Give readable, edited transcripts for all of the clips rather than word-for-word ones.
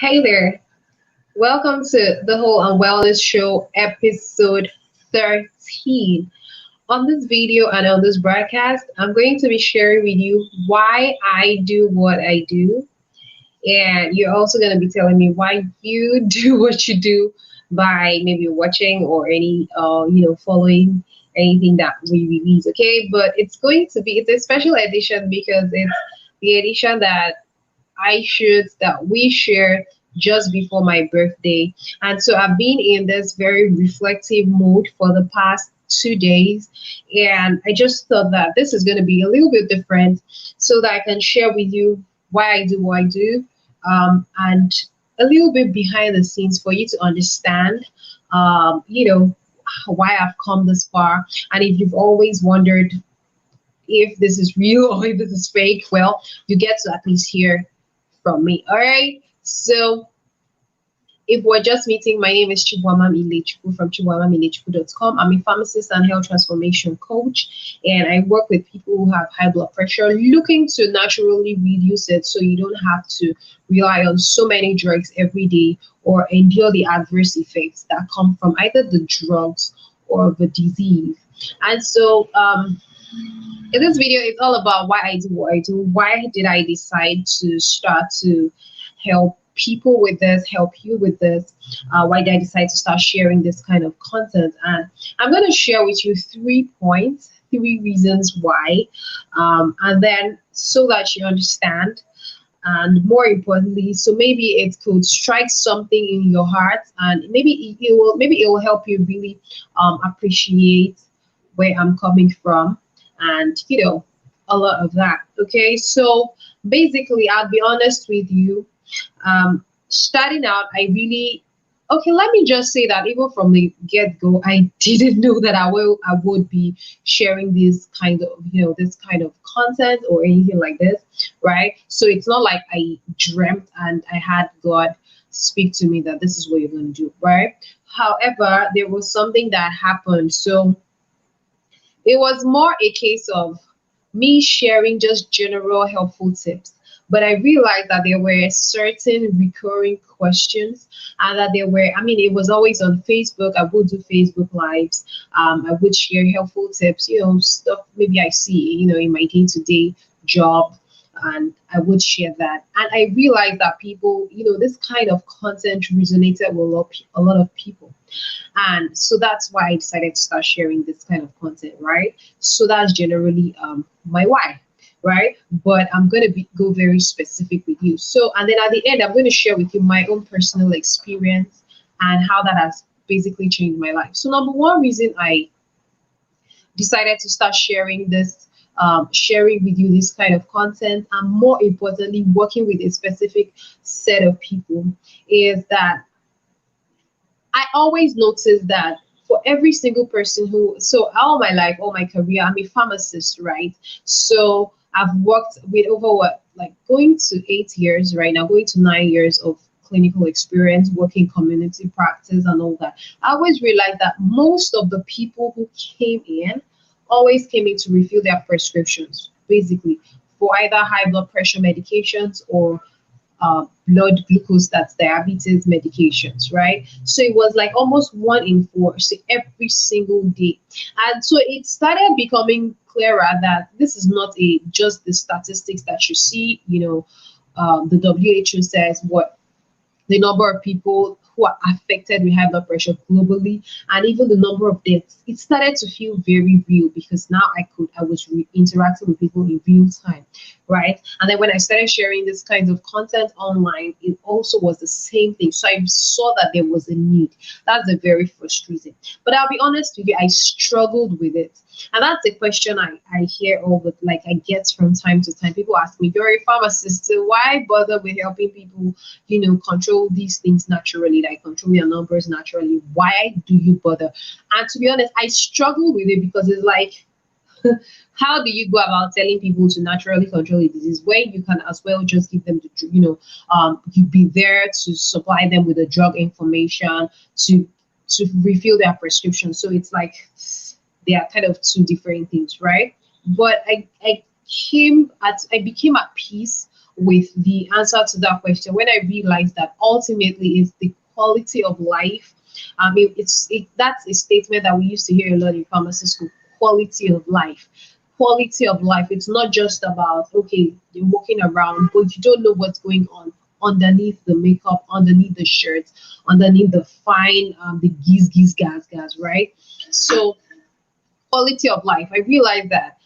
Hey there, welcome to the Whole and Wellness Show, episode 13. On this video and on this broadcast, I'm going to be sharing with you why I do what I do, and you're also going to be telling me why you do what you do by maybe watching or following anything that we release. Okay, but it's a special edition because it's the edition that we share just before my birthday. And so I've been in this very reflective mood for the past 2 days. And I just thought that this is going to be a little bit different so that I can share with you why I do what I do, and a little bit behind the scenes for you to understand, why I've come this far. And if you've always wondered if this is real or if this is fake, well, you get to at least hear from me. All right. So if we're just meeting, my name is Chibwamam Ilechukwu from chibwamamilechukwu.com. I'm a pharmacist and health transformation coach, and I work with people who have high blood pressure looking to naturally reduce it so you don't have to rely on so many drugs every day or endure the adverse effects that come from either the drugs or the disease. And so in this video, it's all about why I do what I do. Why did I decide to start to help people with this, help you with this? Why did I decide to start sharing this kind of content? And I'm going to share with you 3 points, 3 reasons why, and then so that you understand. And more importantly, so maybe it could strike something in your heart, and maybe it will help you really appreciate where I'm coming from, and a lot of that. Okay, so basically, I'll be honest with you. Starting out, let me just say that even from the get-go, I didn't know that I would be sharing this kind of content or anything like this, right? So it's not like I dreamt and I had God speak to me that this is what you're going to do, right? However, there was something that happened. So it was more a case of me sharing just general helpful tips. But I realized that there were certain recurring questions, and that it was always on Facebook. I would do Facebook Lives. I would share helpful tips, stuff maybe I see, in my day-to-day job, and I would share that. And I realized that people, this kind of content resonated with a lot of people. And so that's why I decided to start sharing this kind of content, right? So that's generally my why, right? But I'm going to go very specific with you. So, and then at the end, I'm going to share with you my own personal experience and how that has basically changed my life. So number one reason I decided to start sharing with you this kind of content, and more importantly, working with a specific set of people, is that I always noticed that for every single person all my life, all my career, I'm a pharmacist, right? So I've worked with going to 8 years right now, going to 9 years of clinical experience, working community practice and all that. I always realized that most of the people who came in always came in to refill their prescriptions, basically, for either high blood pressure medications or blood glucose, that's diabetes medications, right? So it was like almost 1 in 4, so every single day. And so it started becoming clearer that this is not just the statistics that you see. The WHO says what the number of people who are affected with high blood pressure globally, and even the number of deaths. It started to feel very real because now I was interacting with people in real time, right? And then when I started sharing this kind of content online, it also was the same thing. So I saw that there was a need. That's the very first reason. But I'll be honest with you, I struggled with it. And that's a question I hear I get from time to time. People ask me, you're a pharmacist, so why bother with helping people, control these things naturally, like control your numbers naturally? Why do you bother? And to be honest, I struggle with it because it's like, how do you go about telling people to naturally control a disease when you can as well just give them you be there to supply them with the drug information to refill their prescription? So it's like they are kind of 2 different things, right? But I became at peace with the answer to that question when I realized that ultimately it's the quality of life. I mean, that's a statement that we used to hear a lot in pharmacy school. Quality of life. Quality of life. It's not just about, okay, you're walking around, but you don't know what's going on underneath the makeup, underneath the shirts, underneath the fine, the giz gas, right? So quality of life. I realized that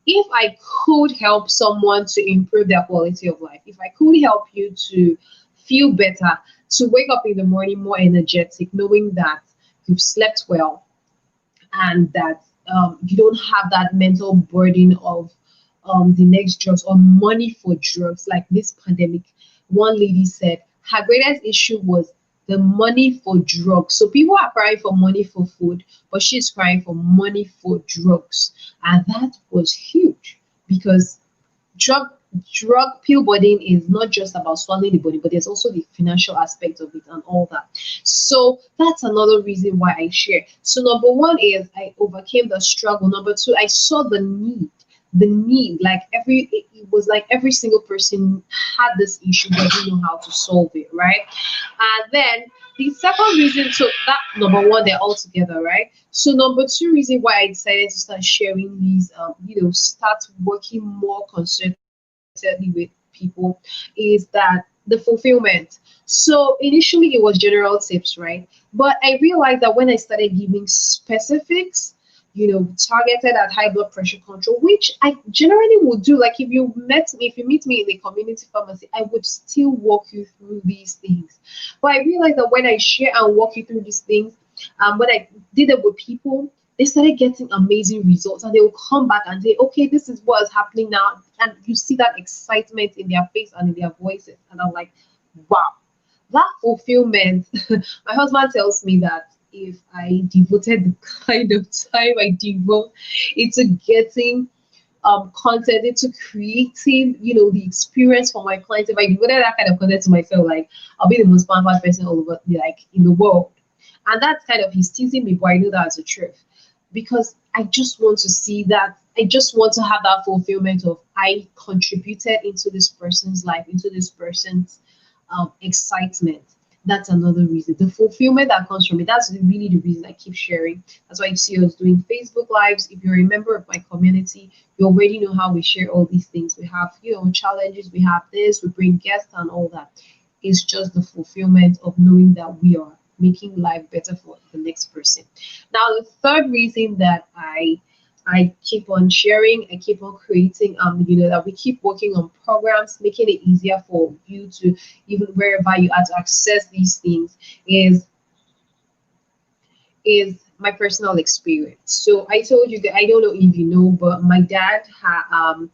if I could help someone to improve their quality of life, if I could help you to feel better, to wake up in the morning more energetic, knowing that you've slept well, and that you don't have that mental burden of the next drugs or money for drugs. Like this pandemic, one lady said her greatest issue was the money for drugs. So people are crying for money for food, but she's crying for money for drugs. And that was huge because drug drug pill burden is not just about swallowing the body, but there's also the financial aspect of it and all that. So that's another reason why I share. So number one is I overcame the struggle. Number two, I saw the need. The need, like it was like every single person had this issue but didn't know how to solve it, right? And then the second reason, so that number one, they're all together, right? So number two reason why I decided to start sharing these, start working more concertedly with people is that the fulfillment. So initially it was general tips, right? But I realized that when I started giving specifics, targeted at high blood pressure control, which I generally would do. Like if you meet me in a community pharmacy, I would still walk you through these things. But I realized that when I share and walk you through these things, when I did it with people, they started getting amazing results, and they will come back and say, "Okay, this is what is happening now," and you see that excitement in their face and in their voices, and I'm like, "Wow." That fulfillment. My husband tells me that if I devoted the kind of time I devote into getting content, into creating, the experience for my clients, if I devoted that kind of content to myself, like I'll be the most pampered person all over, like in the world. And that's kind of, he's teasing me, but I know that's the truth because I just want to see that. I just want to have that fulfillment of I contributed into this person's life, into this person's excitement. That's another reason. The fulfillment that comes from it. That's really the reason I keep sharing. That's why you see us doing Facebook Lives. If you're a member of my community, you already know how we share all these things. We have, challenges, we have this, we bring guests and all that. It's just the fulfillment of knowing that we are making life better for the next person. Now, the third reason that I keep on sharing, I keep on creating, that we keep working on programs, making it easier for you to, even wherever you are, to access these things is my personal experience. So I told you that I don't know if you know, but my dad had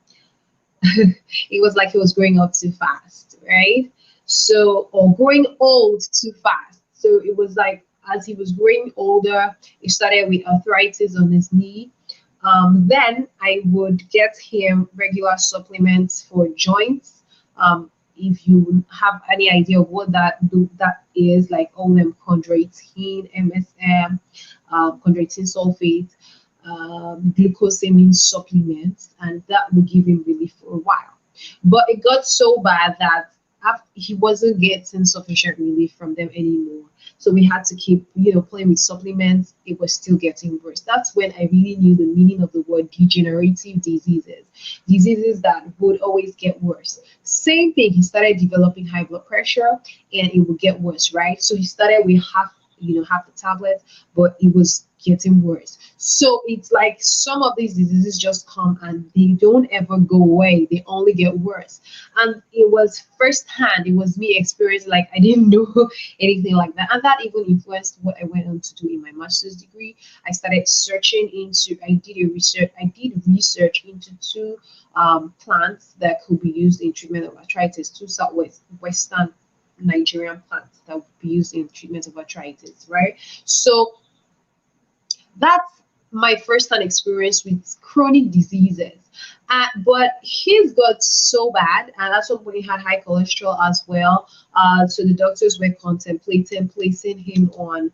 it was like he was growing up too fast, right? So, or growing old too fast. So it was like as he was growing older, he started with arthritis on his knee. Then I would get him regular supplements for joints. If you have any idea of what that is, like all them chondroitin, MSM, chondroitin sulfate, glucosamine supplements, and that would give him relief for a while. But it got so bad that he wasn't getting sufficient relief from them anymore. So we had to keep, playing with supplements. It was still getting worse. That's when I really knew the meaning of the word degenerative diseases, diseases that would always get worse. Same thing, he started developing high blood pressure and it would get worse, right? So he started with half the tablet, but it was getting worse. So it's like some of these diseases just come and they don't ever go away. They only get worse. And it was firsthand. It was me experiencing, like I didn't know anything like that. And that even influenced what I went on to do in my master's degree. I started searching into, I did research into two plants that could be used in treatment of arthritis, two southwestern Nigerian plants that would be used in treatment of arthritis, right? So that's my first-hand experience with chronic diseases. But his got so bad, and at some point he had high cholesterol as well. So the doctors were contemplating placing him on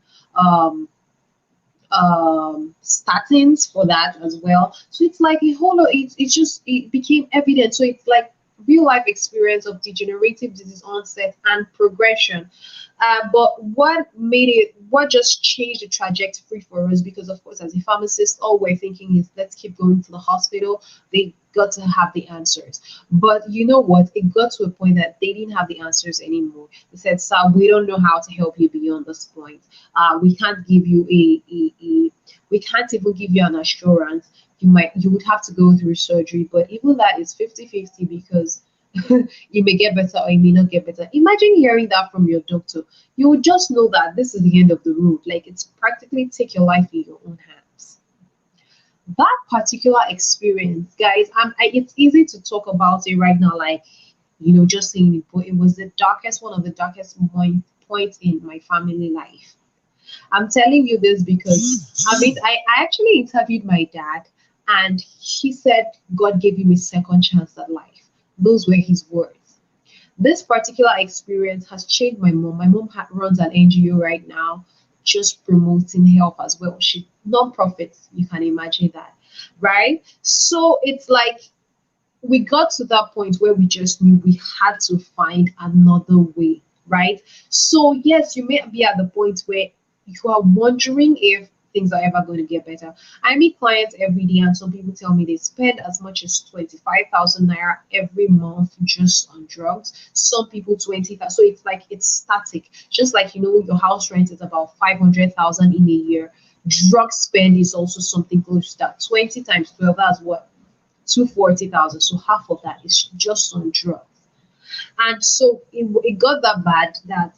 statins for that as well. So it's like a whole lot. It became evident. So it's like real life experience of degenerative disease onset and progression. But what just changed the trajectory for us? Because of course, as a pharmacist, all we're thinking is let's keep going to the hospital. They got to have the answers. But you know what? It got to a point that they didn't have the answers anymore. They said, "Sir, we don't know how to help you beyond this point. We can't give you we can't even give you an assurance. You would have to go through surgery, but even that is 50-50 because you may get better or you may not get better." Imagine hearing that from your doctor. You would just know that this is the end of the road. Like it's practically take your life in your own hands. That particular experience, guys, it's easy to talk about it right now, like, just saying it, but it was the darkest, one of the darkest points in my family life. I'm telling you this because I actually interviewed my dad, and he said God gave him a second chance at life. Those were his words. This particular experience has changed my mom. My mom runs an NGO right now, just promoting health as well. She non-profit, you can imagine that, right? So it's like we got to that point where we just knew we had to find another way, right? So yes, you may be at the point where you are wondering if things are ever going to get better. I meet clients every day, and some people tell me they spend as much as 25,000 naira every month just on drugs. Some people 20,000. So it's like it's static. Just like your house rent is about 500,000 in a year. Drug spend is also something close to that. 20 times 12, that's what? 240,000. So half of that is just on drugs. And so it got that bad that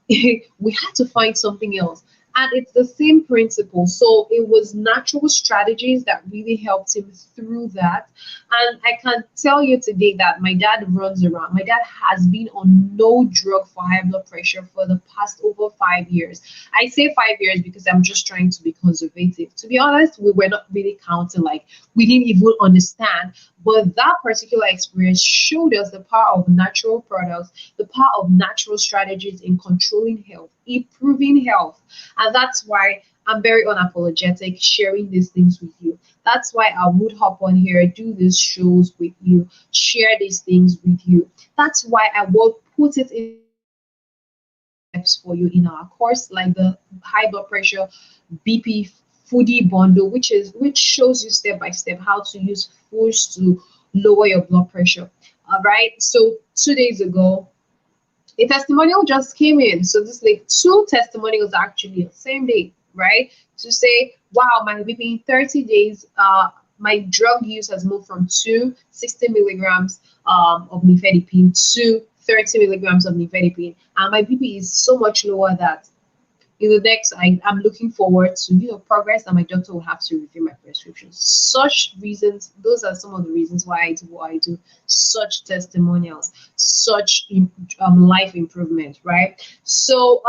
we had to find something else. And it's the same principle. So it was natural strategies that really helped him through that. And I can tell you today that my dad runs around. My dad has been on no drug for high blood pressure for the past over 5 years. I say 5 years because I'm just trying to be conservative. To be honest, we were not really counting, like we didn't even understand. But that particular experience showed us the power of natural products, the power of natural strategies in controlling health, improving health. And that's why I'm very unapologetic sharing these things with you. That's why I would hop on here, do these shows with you, share these things with you. That's why I will put it in steps for you in our course, like the high blood pressure BP foodie bundle, which shows you step by step how to use foods to lower your blood pressure. All right. So 2 days ago, a testimonial just came in. So this like two testimonials actually the same day, right? To say, wow, my BP in 30 days, my drug use has moved from 60 milligrams of nifedipine to 30 milligrams of nifedipine, and my BP is so much lower that in the next I'm looking forward to progress, and my doctor will have to review my prescriptions. Such reasons, those are some of the reasons why I do what I do. Such testimonials, such life improvement, right? So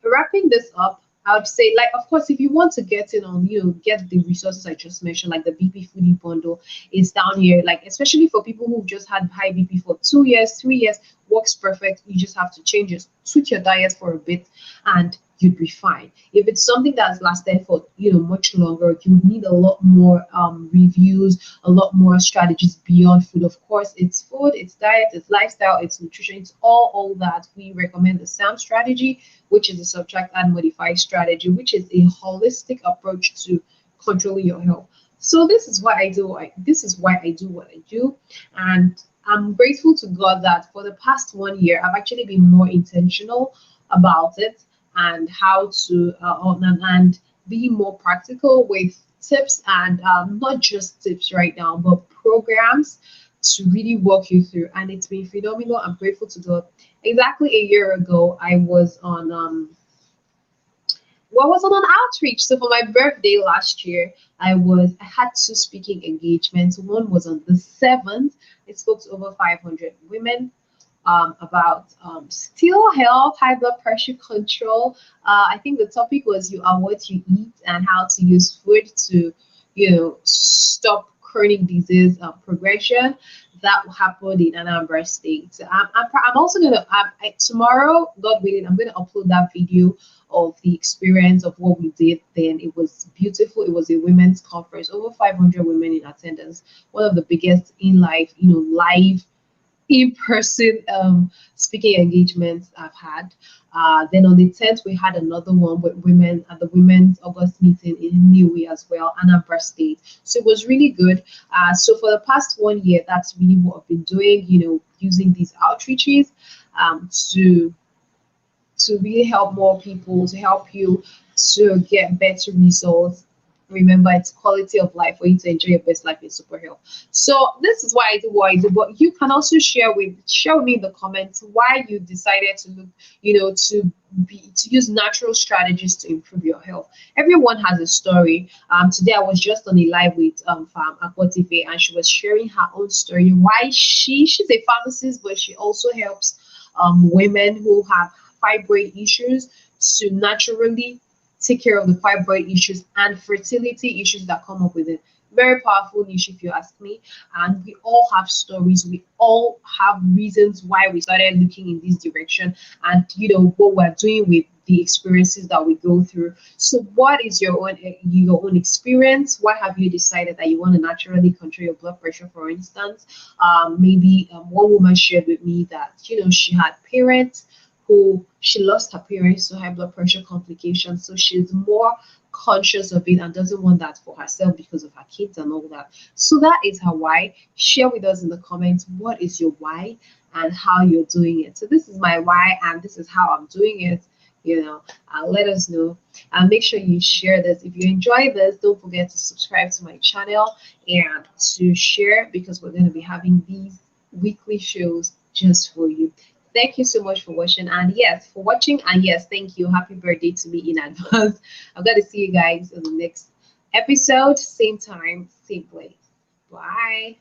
wrapping this up, I would say, like, of course, if you want to get in on, get the resources I just mentioned, like the BP foodie bundle is down here, like, especially for people who've just had high BP for 2 years, 3 years, works perfect. You just have to tweak your diet for a bit, and you'd be fine. If it's something that's lasted for much longer, you would need a lot more reviews, a lot more strategies beyond food. Of course, it's food, it's diet, it's lifestyle, it's nutrition, it's all that. We recommend the SAM strategy, which is a subtract and modify strategy, which is a holistic approach to controlling your health. So this is why I do. This is why I do what I do, and I'm grateful to God that for the past 1 year, I've actually been more intentional about it, and how to and be more practical with tips, and not just tips right now, but programs to really walk you through. And it's been phenomenal. I'm grateful to God. Exactly a year ago, I was on an outreach. So for my birthday last year, I had two speaking engagements. One was on the 7th. I spoke to over 500 women about still health, high blood pressure control. I think the topic was you are what you eat, and how to use food to, stop chronic disease progression. That happened in Anambra State. So I'm also gonna tomorrow, God willing, I'm gonna upload that video of the experience of what we did. Then it was beautiful. It was a women's conference, over 500 women in attendance. One of the biggest in life, live in-person speaking engagements I've had. Then on the 10th, we had another one with women at the Women's August meeting in Niue as well, Anambra State. So it was really good. So for the past 1 year, that's really what I've been doing, using these outreaches to really help more people, to help you to get better results. Remember, it's quality of life for you to enjoy your best life in super health. So this is why I do what I do. But you can also share with me in the comments why you decided to look, to use natural strategies to improve your health. Everyone has a story. Today I was just on a live with Farm Apotife, and she was sharing her own story. Why she's a pharmacist, but she also helps women who have fibroid issues to naturally take care of the fibroid issues and fertility issues that come up with it. Very powerful niche, if you ask me. And we all have stories. We all have reasons why we started looking in this direction, and what we're doing with the experiences that we go through. So, what is your own experience? Why have you decided that you want to naturally control your blood pressure? For instance, maybe one woman shared with me that she had parents who she lost her parents to high blood pressure complications. So she's more conscious of it and doesn't want that for herself because of her kids and all that. So that is her why. Share with us in the comments what is your why and how you're doing it. So this is my why and this is how I'm doing it. Let us know and make sure you share this. If you enjoy this, don't forget to subscribe to my channel and to share, because we're going to be having these weekly shows just for you. Thank you so much for watching, and yes, thank you. Happy birthday to me in advance. I've got to see you guys in the next episode, same time, same place. Bye.